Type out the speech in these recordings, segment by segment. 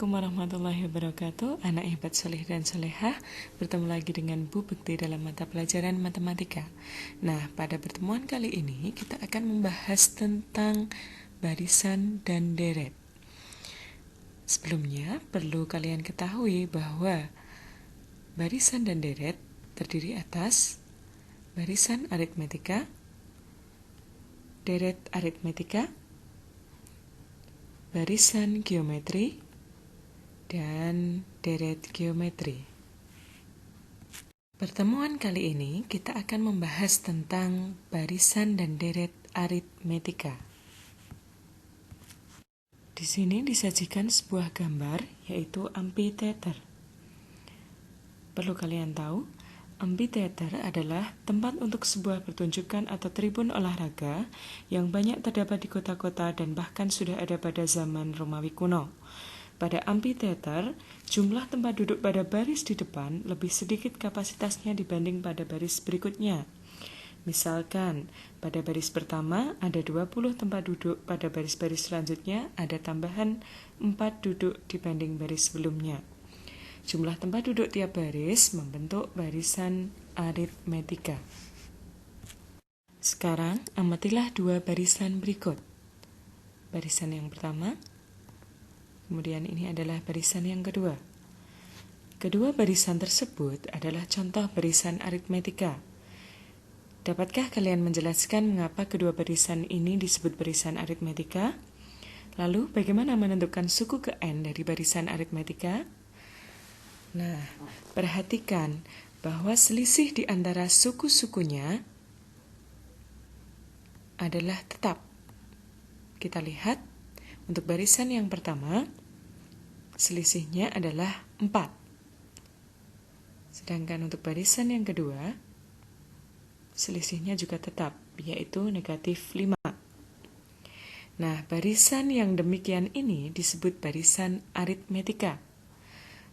Assalamualaikum warahmatullahi wabarakatuh. Anak hebat soleh dan solehah, bertemu lagi dengan Bu Bekti dalam mata pelajaran matematika. Nah, pada pertemuan kali ini kita akan membahas tentang barisan dan deret. Sebelumnya, perlu kalian ketahui bahwa barisan dan deret terdiri atas barisan aritmetika, deret aritmetika, barisan geometri, dan deret geometri. Pertemuan kali ini kita akan membahas tentang barisan dan deret aritmetika. Di sini disajikan sebuah gambar, yaitu amphitheater. Perlu kalian tahu, amphitheater adalah tempat untuk sebuah pertunjukan atau tribun olahraga yang banyak terdapat di kota-kota dan bahkan sudah ada pada zaman Romawi kuno. Pada amphitheater, jumlah tempat duduk pada baris di depan lebih sedikit kapasitasnya dibanding pada baris berikutnya. Misalkan, pada baris pertama ada 20 tempat duduk, pada baris-baris selanjutnya ada tambahan 4 duduk dibanding baris sebelumnya. Jumlah tempat duduk tiap baris membentuk barisan aritmetika. Sekarang, amatilah dua barisan berikut. Barisan yang pertama, kemudian ini adalah barisan yang kedua. Kedua barisan tersebut adalah contoh barisan aritmetika. Dapatkah kalian menjelaskan mengapa kedua barisan ini disebut barisan aritmetika? Lalu, bagaimana menentukan suku ke N dari barisan aritmetika? Nah, perhatikan bahwa selisih di antara suku-sukunya adalah tetap. Kita lihat, untuk barisan yang pertama, selisihnya adalah 4. Sedangkan untuk barisan yang kedua, selisihnya juga tetap, yaitu negatif 5. Nah, barisan yang demikian ini disebut barisan aritmetika.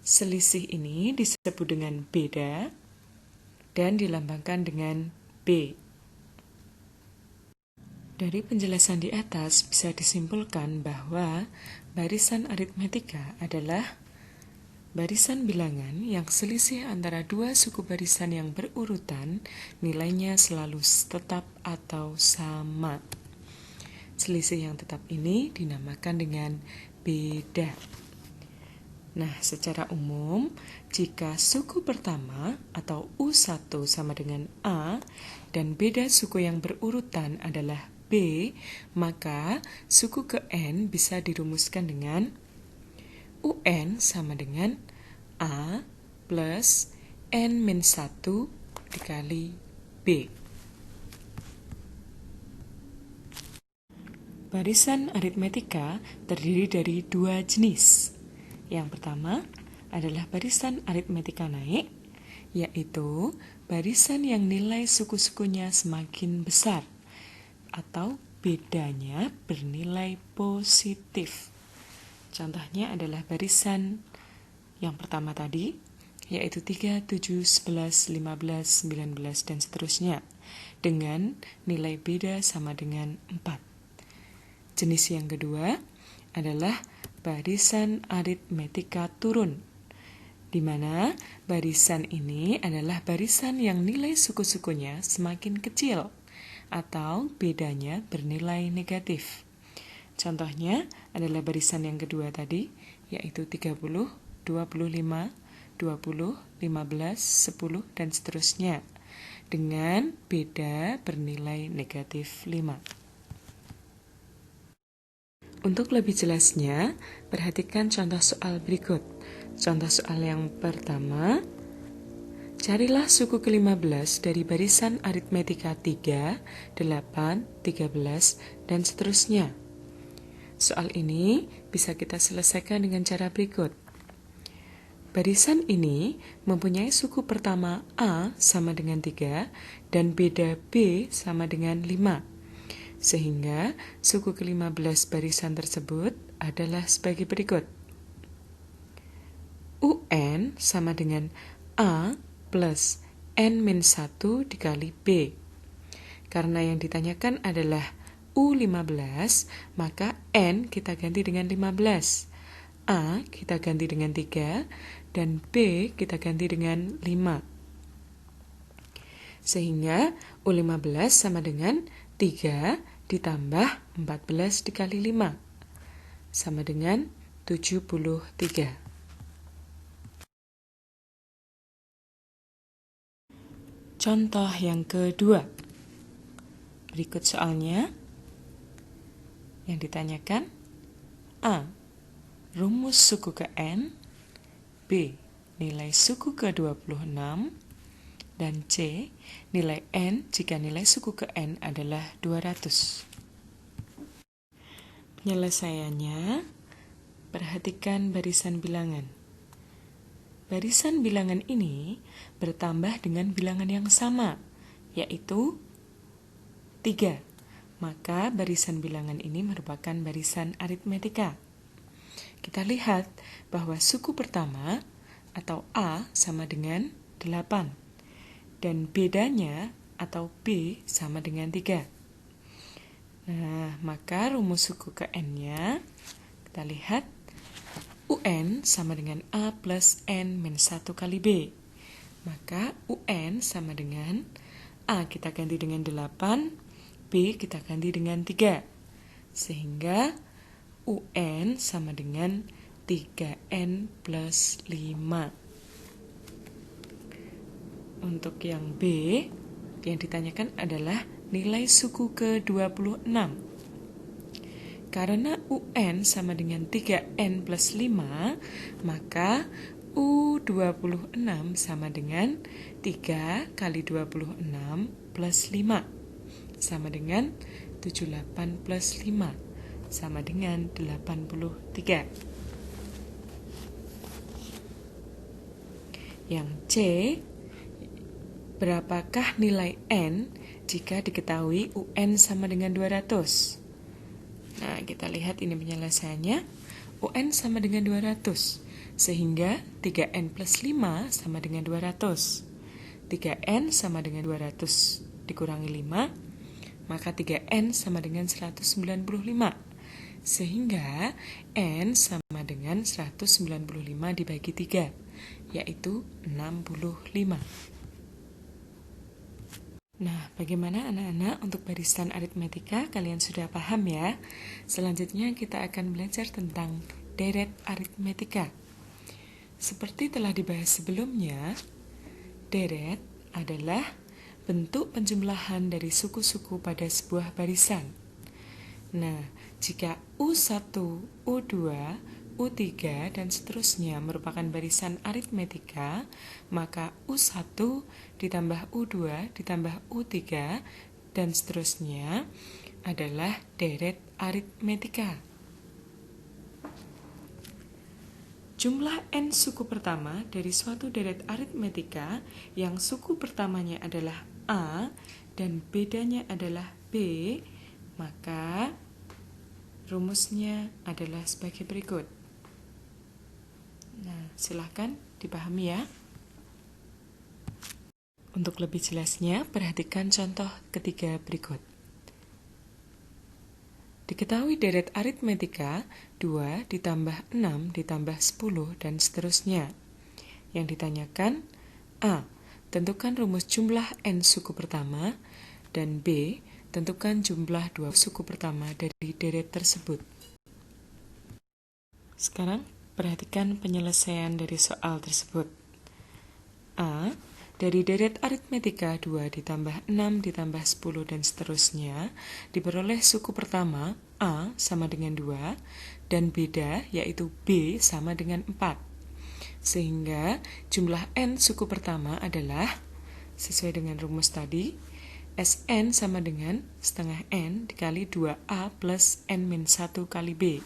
Selisih ini disebut dengan beda dan dilambangkan dengan B. Dari penjelasan di atas bisa disimpulkan bahwa barisan aritmetika adalah barisan bilangan yang selisih antara dua suku barisan yang berurutan nilainya selalu tetap atau sama. Selisih yang tetap ini dinamakan dengan beda. Nah, secara umum, jika suku pertama atau U1 sama dengan A dan beda suku yang berurutan adalah B, maka suku ke N bisa dirumuskan dengan UN sama dengan A plus N-1 dikali B. Barisan aritmetika terdiri dari dua jenis. Yang pertama adalah barisan aritmetika naik, yaitu barisan yang nilai suku-sukunya semakin besar atau bedanya bernilai positif. Contohnya adalah barisan yang pertama tadi, yaitu 3, 7, 11, 15, 19, dan seterusnya, dengan nilai beda sama dengan 4. Jenis yang kedua adalah barisan aritmetika turun, di mana barisan ini adalah barisan yang nilai suku-sukunya semakin kecil atau bedanya bernilai negatif. Contohnya adalah barisan yang kedua tadi, yaitu 30, 25, 20, 15, 10, dan seterusnya, dengan beda bernilai negatif 5. Untuk lebih jelasnya, perhatikan contoh soal berikut. Contoh soal yang pertama, carilah suku ke-15 dari barisan aritmetika 3, 8, 13, dan seterusnya. Soal ini bisa kita selesaikan dengan cara berikut. Barisan ini mempunyai suku pertama A sama dengan 3 dan beda B sama dengan 5. Sehingga suku ke-15 barisan tersebut adalah sebagai berikut. UN sama dengan A plus N-1 dikali B. Karena yang ditanyakan adalah U15, maka N kita ganti dengan 15. A kita ganti dengan 3 dan B kita ganti dengan 5. Sehingga U15 sama dengan 3 ditambah 14 dikali 5 sama dengan 73. Contoh yang kedua. Berikut soalnya. Yang ditanyakan A. Rumus suku ke N. B. Nilai suku ke 26. Dan C. Nilai N jika nilai suku ke N adalah 200. Penyelesaiannya, perhatikan barisan bilangan. Barisan bilangan ini bertambah dengan bilangan yang sama, yaitu 3. Maka barisan bilangan ini merupakan barisan aritmetika. Kita lihat bahwa suku pertama atau A sama dengan 8. Dan bedanya atau B sama dengan 3. Nah, maka rumus suku ke N-nya, kita lihat UN sama dengan A plus N min 1 kali B. Maka UN sama dengan A kita ganti dengan 8, B kita ganti dengan 3. Sehingga UN sama dengan 3N plus 5. Untuk yang B, yang ditanyakan adalah nilai suku ke-26. Karena UN sama dengan 3N plus 5, maka U26 sama dengan 3 kali 26 plus 5, sama dengan 78 plus 5, sama dengan 83. Yang C, berapakah nilai N jika diketahui UN sama dengan 200? Nah, kita lihat ini penyelesaiannya. UN sama dengan 200, sehingga 3N plus 5 sama dengan 200. 3N sama dengan 200 dikurangi 5, maka 3N sama dengan 195. Sehingga N sama dengan 195 dibagi 3, yaitu 65. Nah, bagaimana anak-anak untuk barisan aritmetika? Kalian sudah paham ya? Selanjutnya kita akan belajar tentang deret aritmetika. Seperti telah dibahas sebelumnya, deret adalah bentuk penjumlahan dari suku-suku pada sebuah barisan. Nah, jika U1, U2, U3, dan seterusnya merupakan barisan aritmetika, maka U1 ditambah U2 ditambah U3 dan seterusnya adalah deret aritmetika. Jumlah N suku pertama dari suatu deret aritmetika yang suku pertamanya adalah A dan bedanya adalah B, maka rumusnya adalah sebagai berikut. Nah, silahkan dipahami ya. Untuk lebih jelasnya, perhatikan contoh ketiga berikut. Diketahui deret aritmetika 2 ditambah 6 ditambah 10 dan seterusnya. Yang ditanyakan A. Tentukan rumus jumlah N suku pertama, dan B. Tentukan jumlah 2 suku pertama dari deret tersebut. Sekarang perhatikan penyelesaian dari soal tersebut. A. Dari deret aritmetika 2 ditambah 6 ditambah 10 dan seterusnya diperoleh suku pertama A sama dengan 2 dan beda yaitu B sama dengan 4. Sehingga jumlah N suku pertama adalah, sesuai dengan rumus tadi, Sn sama dengan setengah N dikali 2A plus N min 1 kali B.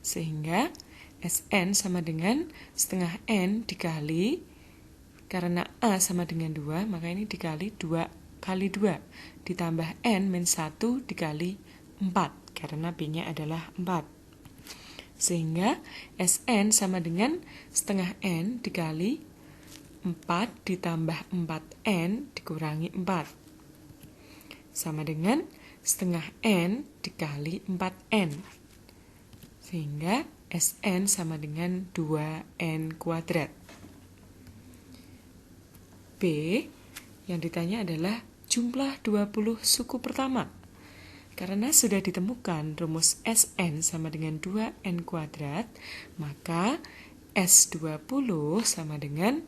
Sehingga Sn sama dengan setengah N dikali, karena A sama dengan 2, maka ini dikali 2 kali 2, ditambah N min 1 dikali 4, karena B-nya adalah 4. Sehingga Sn sama dengan setengah N dikali 4 ditambah 4N dikurangi 4, sama dengan setengah N dikali 4N. Sehingga Sn sama dengan 2N kuadrat. B, yang ditanya adalah jumlah 20 suku pertama. Karena sudah ditemukan rumus Sn sama dengan 2N kuadrat, maka S20 sama dengan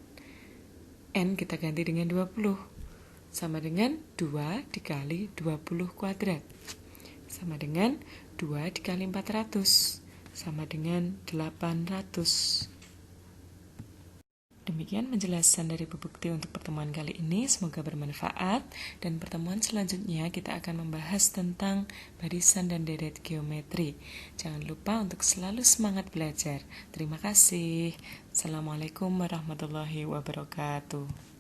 N kita ganti dengan 20. Sama dengan 2 dikali 20 kuadrat. Sama dengan 2 dikali 400. Sama dengan 800. Demikian penjelasan dari Bu Bukti untuk pertemuan kali ini, semoga bermanfaat. Dan pertemuan selanjutnya kita akan membahas tentang barisan dan deret geometri. Jangan lupa untuk selalu semangat belajar. Terima kasih. Assalamualaikum warahmatullahi wabarakatuh.